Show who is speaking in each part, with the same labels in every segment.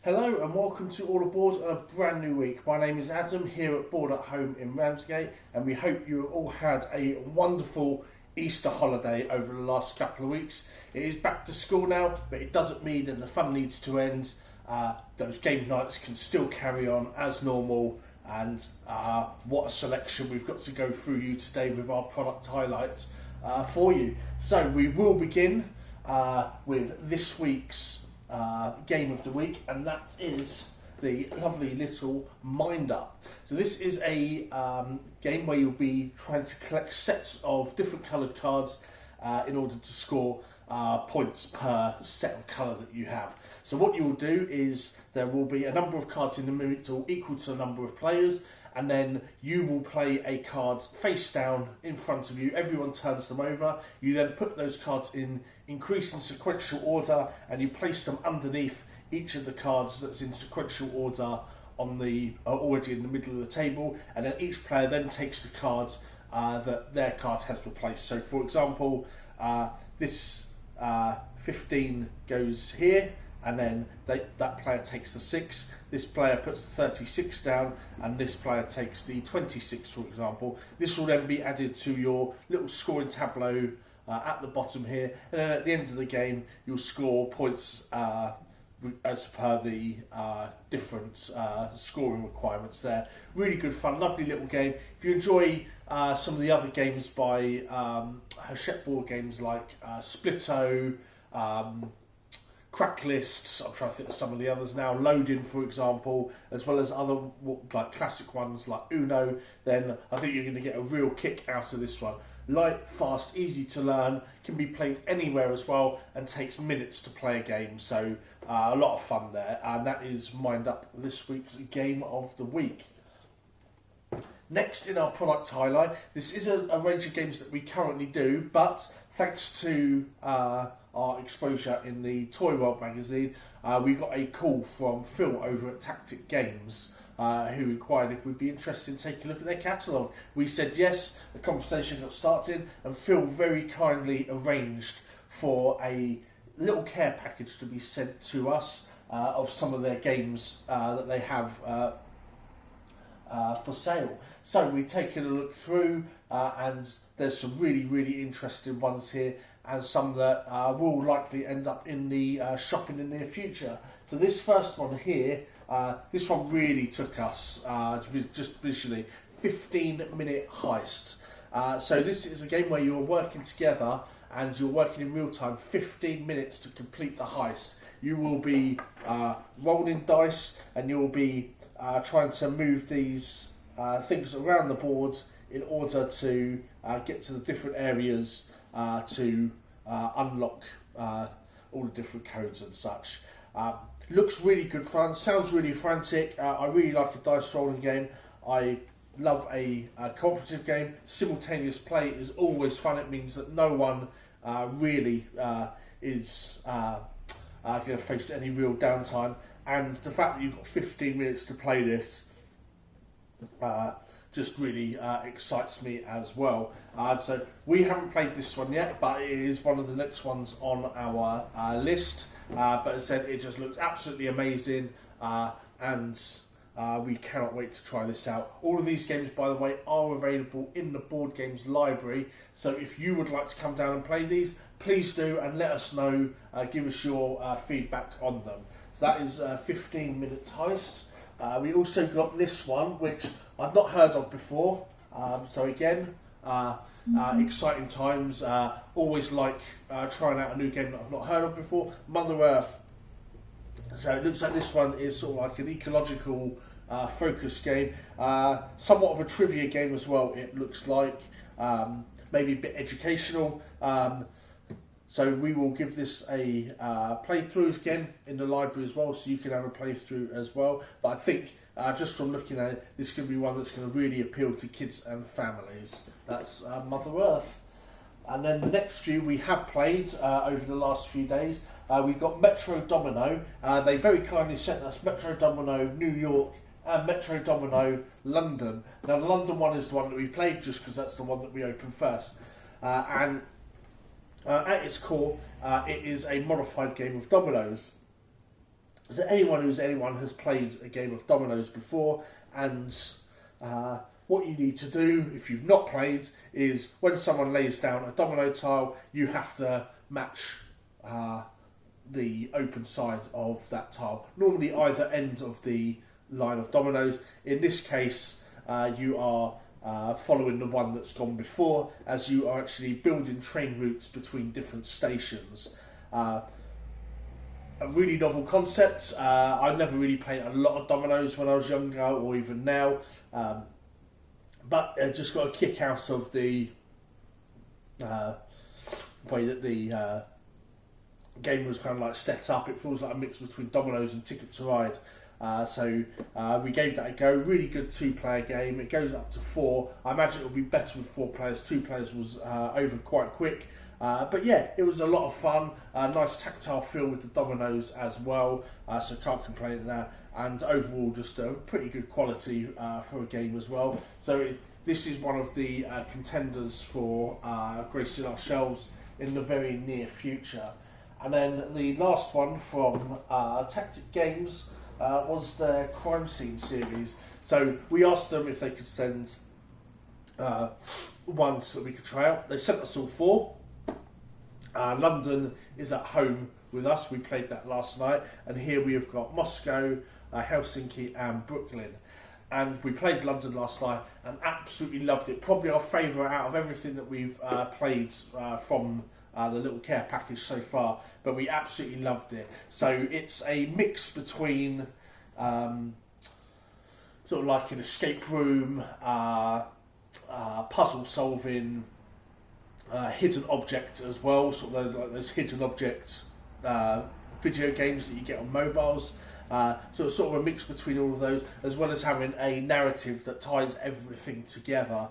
Speaker 1: Hello and welcome to All Aboard on a brand new week. My name is Adam here at Board at Home in Ramsgate, and we hope you all had a wonderful Easter holiday over the last couple of weeks. It is back to school now, but it doesn't mean that the fun needs to end. Those game nights can still carry on as normal, and what a selection we've got to go through you today with our product highlights for you. So we will begin with this week's game of the week, and that is the lovely little Mind Up. So this is a game where you'll be trying to collect sets of different coloured cards in order to score points per set of colour that you have. So what you will do is there will be a number of cards in the middle equal to the number of players, and then you will play a card face down in front of you. Everyone turns them over. You then put those cards in increasing sequential order, and you place them underneath each of the cards that's in sequential order on the already in the middle of the table, and then each player then takes the card that their card has replaced. So for example, this 15 goes here, and then that player takes the 6, this player puts the 36 down, and this player takes the 26, for example. This will then be added to your little scoring tableau at the bottom here, and then at the end of the game you'll score points as per the different scoring requirements there. Really good fun, lovely little game. If you enjoy some of the other games by Hachette board games like Splitto, Crack Lists, I'm trying to think of some of the others now, Loading for example, as well as other like classic ones like Uno, then I think you're going to get a real kick out of this one. Light, fast, easy to learn, can be played anywhere as well, and takes minutes to play a game, so a lot of fun there. And that is Mind Up, this week's game of the week. Next in our product highlight, this is a range of games that we currently do, but thanks to our exposure in the Toy World magazine, we got a call from Phil over at Tactic Games, who inquired if we'd be interested in taking a look at their catalogue. We said yes, the conversation got started, and Phil very kindly arranged for a little care package to be sent to us of some of their games that they have for sale. So we've taken a look through, and there's some really interesting ones here, and some that will likely end up in the shop in the near future. So this first one here, this one really took us just visually. 15-minute heist. So this is a game where you're working together and you're working in real time, 15 minutes to complete the heist. You will be rolling dice, and you'll be trying to move these things around the board in order to get to the different areas to unlock all the different codes and such. Looks really good fun, sounds really frantic. I really like a dice rolling game. I love a cooperative game. Simultaneous play is always fun. It means that no one really is going to face any real downtime. And the fact that you've got 15 minutes to play this just really excites me as well. So we haven't played this one yet, but it is one of the next ones on our list. But as I said, it just looks absolutely amazing, and we cannot wait to try this out. All of these games, by the way, are available in the Board Games library, so if you would like to come down and play these, please do, and let us know, give us your feedback on them. So that is 15 Minute Heist. We also got this one, which I've not heard of before, so again, exciting times. Always like trying out a new game that I've not heard of before. Mother Earth. So it looks like this one is sort of like an ecological focus game. Somewhat of a trivia game as well, it looks like. Maybe a bit educational. So we will give this a playthrough again in the library as well, so you can have a playthrough as well. But I think just from looking at it, this is going to be one that's going to really appeal to kids and families. That's Mother Earth. And then the next few we have played over the last few days. We've got Metro Domino. They very kindly sent us Metro Domino New York and Metro Domino London. Now the London one is the one that we played just because that's the one that we opened first. And at its core, it is a modified game of dominoes. So anyone has played a game of dominoes before, and what you need to do if you've not played is when someone lays down a domino tile, you have to match the open side of that tile. Normally either end of the line of dominoes. In this case, you are following the one that's gone before, as you are actually building train routes between different stations. A really novel concept. I never really played a lot of dominoes when I was younger, or even now, but I just got a kick out of the way that the game was kind of like set up. It feels like a mix between dominoes and Ticket to Ride. So we gave that a go. Really good 2-player game. It goes up to 4. I imagine it will be better with 4 players. 2 players was over quite quick. But yeah, it was a lot of fun. Nice tactile feel with the dominoes as well. So can't complain at that. And overall, just a pretty good quality for a game as well. So this is one of the contenders for gracing our shelves in the very near future. And then the last one from Tactic Games was their Crime Scene series. So we asked them if they could send one so that we could try out. They sent us all 4. London is at home with us. We played that last night. And here we have got Moscow, Helsinki and Brooklyn. And we played London last night and absolutely loved it. Probably our favourite out of everything that we've played from the little care package so far, but we absolutely loved it. So it's a mix between sort of like an escape room, puzzle solving, hidden object as well, sort of those hidden object video games that you get on mobiles. So it's sort of a mix between all of those, as well as having a narrative that ties everything together.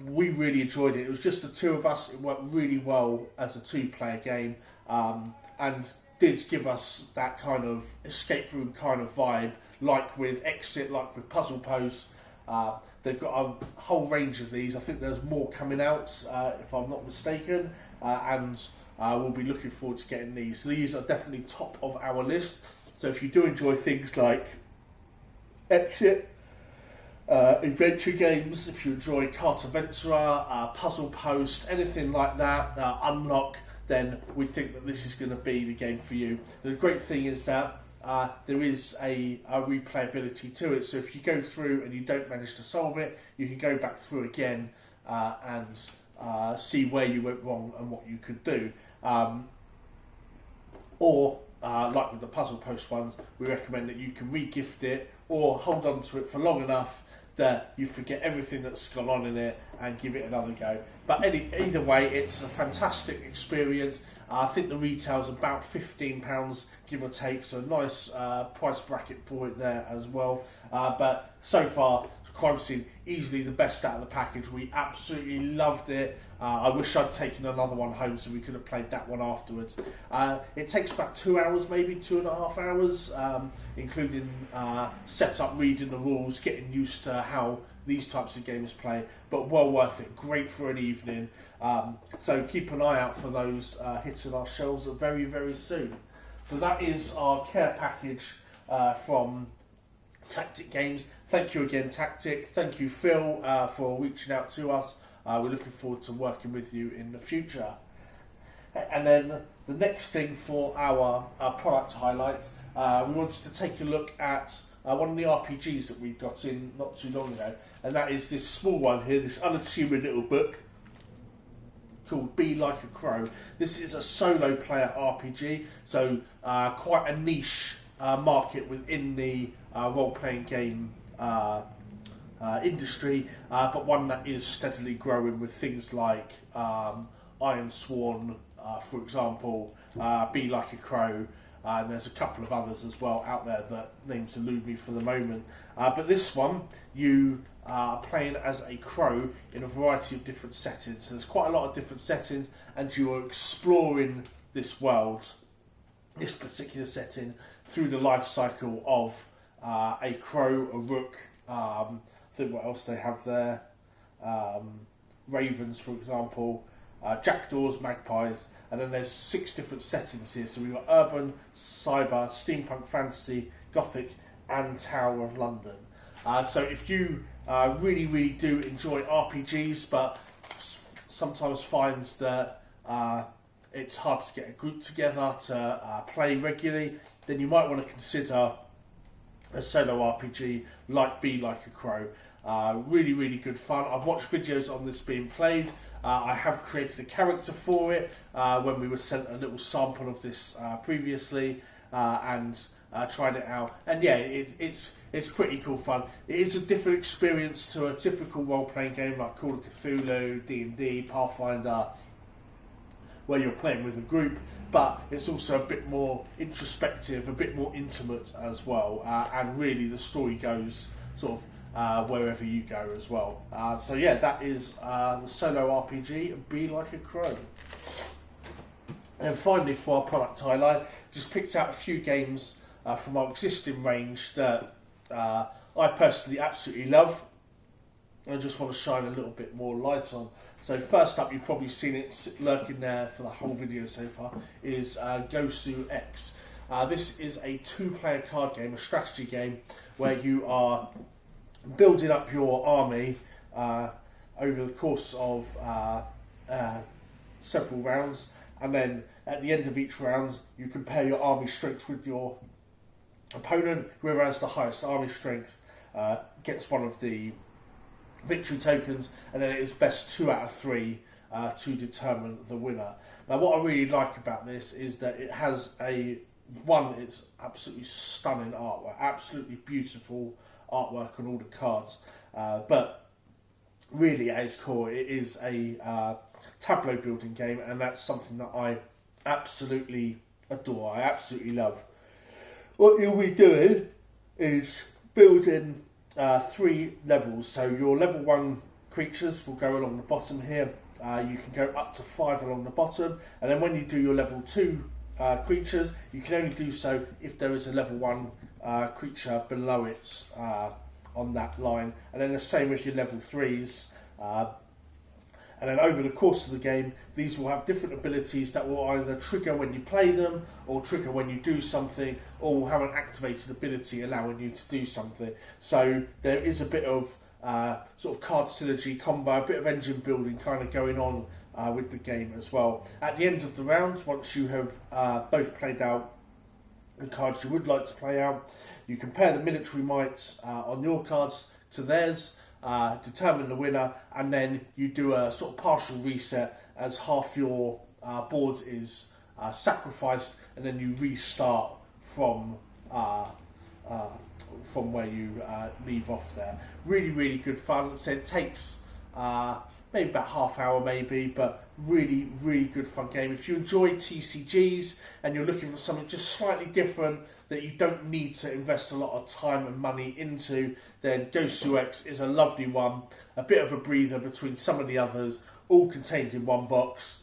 Speaker 1: We really enjoyed it. It was just the 2 of us. It worked really well as a 2-player game, and did give us that kind of escape room kind of vibe, like with Exit, like with Puzzle Post. They've got a whole range of these. I think there's more coming out, if I'm not mistaken, and we'll be looking forward to getting these. So these are definitely top of our list. So if you do enjoy things like Exit, adventure games, if you enjoy Cartaventura, Puzzle Post, anything like that, Unlock, then we think that this is going to be the game for you. The great thing is that there is a replayability to it, so if you go through and you don't manage to solve it, you can go back through again and see where you went wrong and what you could do. Or like with the Puzzle Post ones, we recommend that you can re-gift it or hold on to it for long enough that you forget everything that's gone on in it and give it another go. But either way, it's a fantastic experience. I think the retail's about £15, give or take, so a nice price bracket for it there as well. But so far, Crime Scene, easily the best out of the package. We absolutely loved it. I wish I'd taken another one home so we could have played that one afterwards. It takes about 2 hours, maybe 2.5 hours, including setup, reading the rules, getting used to how these types of games play, but well worth it. Great for an evening. So keep an eye out for those hitting our shelves very, very soon. So that is our care package from Tactic Games. Thank you again, Tactic. Thank you, Phil, for reaching out to us. We're looking forward to working with you in the future. And then the next thing for our product highlight, we wanted to take a look at one of the RPGs that we got in not too long ago, and that is this small one here, this unassuming little book called Be Like a Crow. This is a solo player RPG, so quite a niche market within the role-playing game industry, but one that is steadily growing with things like Iron Sworn, for example, Be Like a Crow, and there's a couple of others as well out there that names elude me for the moment. But this one, you are playing as a crow in a variety of different settings. So there's quite a lot of different settings, and you are exploring this world, this particular setting, through the life cycle of a crow, a rook. I think what else they have there, ravens, for example, jackdaws, magpies, and then there's 6 different settings here. So we've got urban, cyber, steampunk, fantasy, gothic, and Tower of London. So if you really do enjoy RPGs, but sometimes find that it's hard to get a group together to play regularly, then you might want to consider a solo RPG like Be Like a Crow. Really good fun. I've watched videos on this being played. I have created a character for it when we were sent a little sample of this previously, and tried it out. And yeah, it's pretty cool fun. It is a different experience to a typical role-playing game like Call of Cthulhu, D&D, Pathfinder, where you're playing with a group, but it's also a bit more introspective, a bit more intimate as well, and really the story goes sort of wherever you go as well. So yeah, that is the solo RPG, Be Like a Crow. And finally, for our product highlight, just picked out a few games from our existing range that I personally absolutely love. I just want to shine a little bit more light on. So first up, you've probably seen it lurking there for the whole video so far, is Gosu X. This is a 2-player card game, a strategy game, where you are building up your army over the course of several rounds, and then at the end of each round you compare your army strength with your opponent. Whoever has the highest army strength gets one of the victory tokens, and then it is best 2 out of 3 to determine the winner. Now what I really like about this is that it has it's absolutely stunning artwork, absolutely beautiful artwork on all the cards, but really at its core it is a tableau building game, and that's something that I absolutely adore, I absolutely love. What you'll be doing is building 3 levels. So your level 1 creatures will go along the bottom here. You can go up to 5 along the bottom, and then when you do your level 2 creatures, you can only do so if there is a level 1 creature below it on that line, and then the same with your level 3s. And then over the course of the game, these will have different abilities that will either trigger when you play them, or trigger when you do something, or will have an activated ability allowing you to do something. So there is a bit of sort of card synergy combo, a bit of engine building kind of going on with the game as well. At the end of the rounds, once you have both played out the cards you would like to play out, you compare the military mights on your cards to theirs, determine the winner, and then you do a sort of partial reset as half your board is sacrificed, and then you restart from where you leave off there. Really good fun. So it takes maybe about half hour maybe, but really good fun game. If you enjoy TCGs and you're looking for something just slightly different that you don't need to invest a lot of time and money into, then Gosu X is a lovely one, a bit of a breather between some of the others, all contained in one box,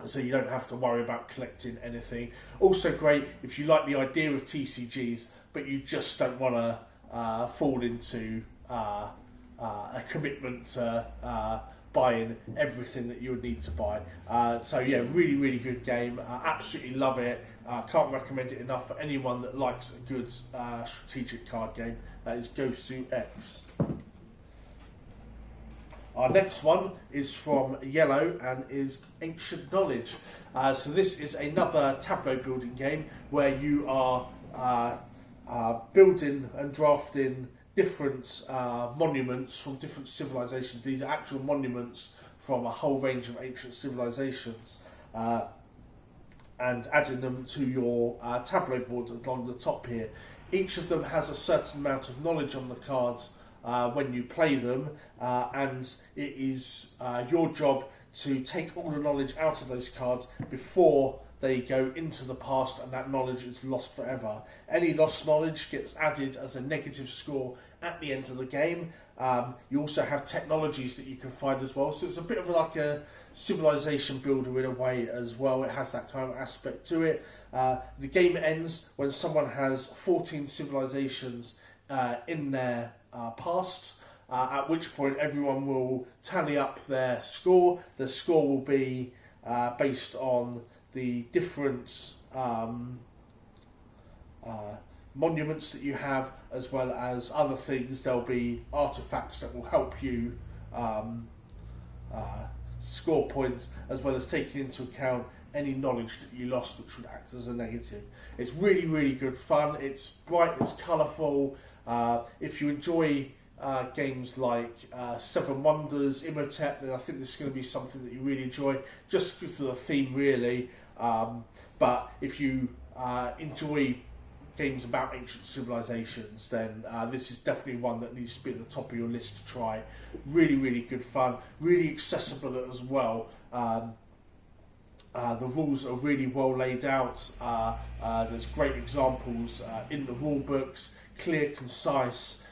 Speaker 1: so you don't have to worry about collecting anything. Also great if you like the idea of TCGs, but you just don't want to fall into a commitment to buying everything that you would need to buy. So yeah, really good game. Absolutely love it. Can't recommend it enough for anyone that likes a good strategic card game. That is Gosu X. Our next one is from Yellow and is Ancient Knowledge. So this is another tableau building game where you are building and drafting different monuments from different civilizations. These are actual monuments from a whole range of ancient civilizations, and adding them to your tableau board along the top here. Each of them has a certain amount of knowledge on the cards when you play them, and it is your job to take all the knowledge out of those cards before they go into the past, and that knowledge is lost forever. Any lost knowledge gets added as a negative score at the end of the game. You also have technologies that you can find as well, so it's a bit of like a civilization builder in a way as well. It has that kind of aspect to it. The game ends when someone has 14 civilizations in their past, at which point everyone will tally up their score. The score will be based on the different monuments that you have, as well as other things. There'll be artifacts that will help you score points, as well as taking into account any knowledge that you lost, which would act as a negative. It's really, really good fun. It's bright, it's colourful. If you enjoy games like Seven Wonders, Imhotep, then I think this is going to be something that you really enjoy, just because of the theme, really. But if you enjoy games about ancient civilizations, then this is definitely one that needs to be at the top of your list to try. Really, really good fun, really accessible as well. The rules are really well laid out. There's great examples in the rule books, clear, concise,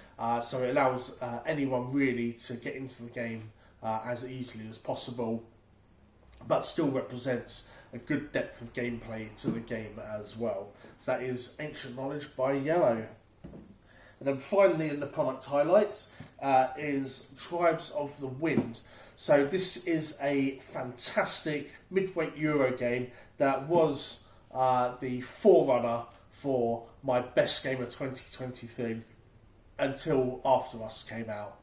Speaker 1: so it allows anyone really to get into the game as easily as possible, but still represents a good depth of gameplay to the game as well. So that is Ancient Knowledge by Yellow. And then finally in the product highlights is Tribes of the Wind. So this is a fantastic midweight Euro game that was the forerunner for my best game of 2023 until After Us came out.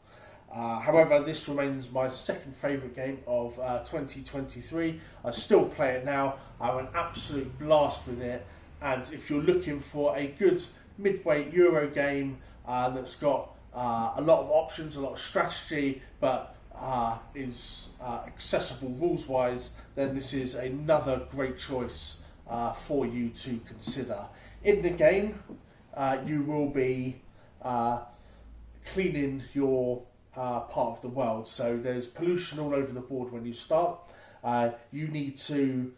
Speaker 1: However, this remains my second favourite game of 2023. I still play it now. I have an absolute blast with it. And if you're looking for a good midweight Euro game that's got a lot of options, a lot of strategy, but is accessible rules-wise, then this is another great choice for you to consider. In the game, you will be cleaning your part of the world. So there's pollution all over the board when you start. You need to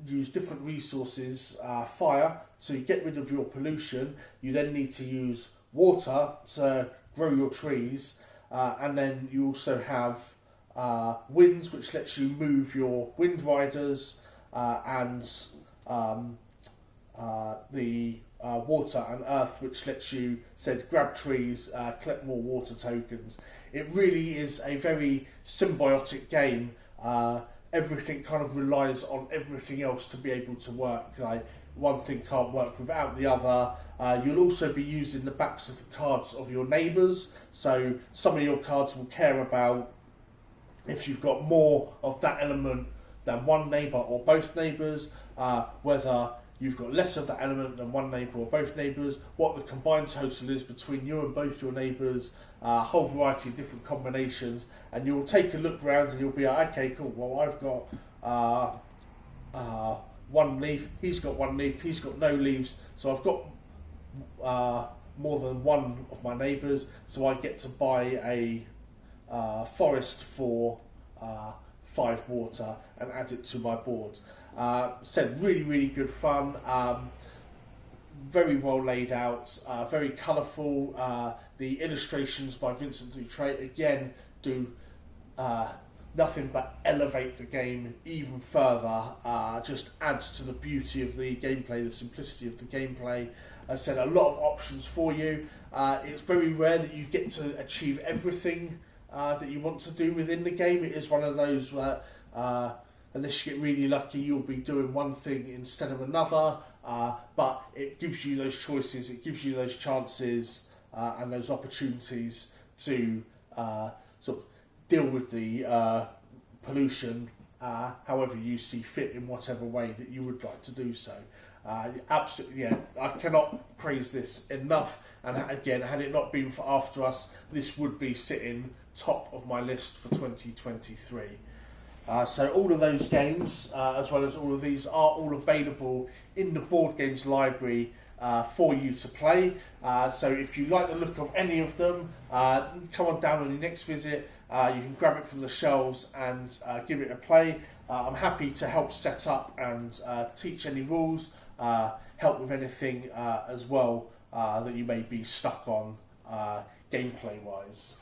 Speaker 1: use different resources, fire, to get rid of your pollution. You then need to use water to grow your trees, and then you also have winds, which lets you move your wind riders, and the water and earth, which lets you grab trees, collect more water tokens. It really is a very symbiotic game. Everything kind of relies on everything else to be able to work. Like, one thing can't work without the other. You'll also be using the backs of the cards of your neighbours, so some of your cards will care about if you've got more of that element than one neighbour or both neighbours, whether you've got less of that element than one neighbour or both neighbours, what the combined total is between you and both your neighbours, a whole variety of different combinations, and you'll take a look round and you'll be like, okay, cool, well, I've got one leaf, he's got one leaf, he's got no leaves, so I've got more than one of my neighbours, so I get to buy a forest for 5 water and add it to my board. Really, really good fun, very well laid out, very colourful. The illustrations by Vincent Dutrait again do nothing but elevate the game even further, just adds to the beauty of the gameplay, the simplicity of the gameplay. As I said, a lot of options for you. It's very rare that you get to achieve everything that you want to do within the game. It is one of those where unless you get really lucky, you'll be doing one thing instead of another, but it gives you those choices, it gives you those chances and those opportunities to sort of deal with the pollution however you see fit, in whatever way that you would like to do so. Absolutely, yeah, I cannot praise this enough, and again, had it not been for After Us, this would be sitting top of my list for 2023. So all of those games, as well as all of these, are all available in the board games library for you to play. So if you like the look of any of them, come on down on your next visit. You can grab it from the shelves and give it a play. I'm happy to help set up and teach any rules, help with anything as well that you may be stuck on gameplay wise.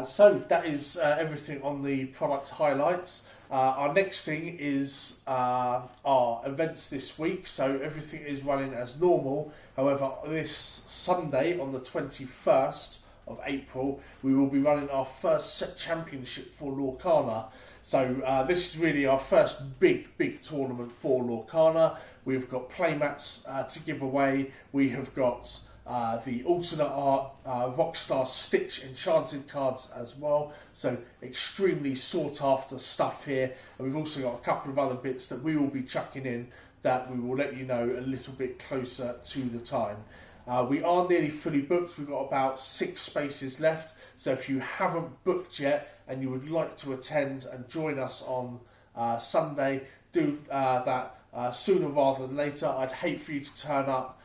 Speaker 1: So that is everything on the product highlights. Our next thing is our events this week, so everything is running as normal. However, this Sunday on the 21st of April, we will be running our first set championship for Lorcana. So this is really our first big tournament for Lorcana. We've got playmats to give away. We have got the alternate art Rockstar Stitch enchanted cards as well. So extremely sought after stuff here. And we've also got a couple of other bits that we will be chucking in that we will let you know a little bit closer to the time. We are nearly fully booked. We've got about 6 spaces left. So if you haven't booked yet and you would like to attend and join us on Sunday, do that sooner rather than later. I'd hate for you to turn up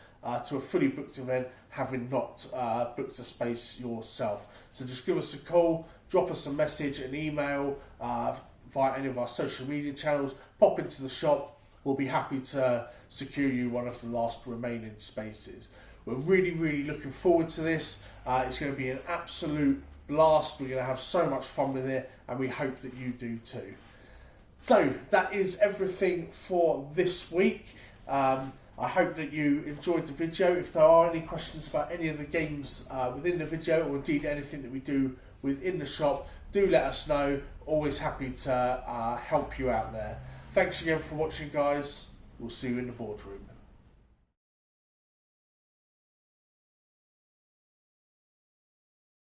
Speaker 1: to a fully booked event having not booked a space yourself. So just give us a call, drop us a message, an email via any of our social media channels, pop into the shop. We'll be happy to secure you one of the last remaining spaces. We're really looking forward to this. It's going to be an absolute blast. We're going to have so much fun with it, and we hope that you do too. So that is everything for this week. I hope that you enjoyed the video. If there are any questions about any of the games within the video, or indeed anything that we do within the shop, do let us know. Always happy to help you out there. Thanks again for watching, guys. We'll see you in the boardroom.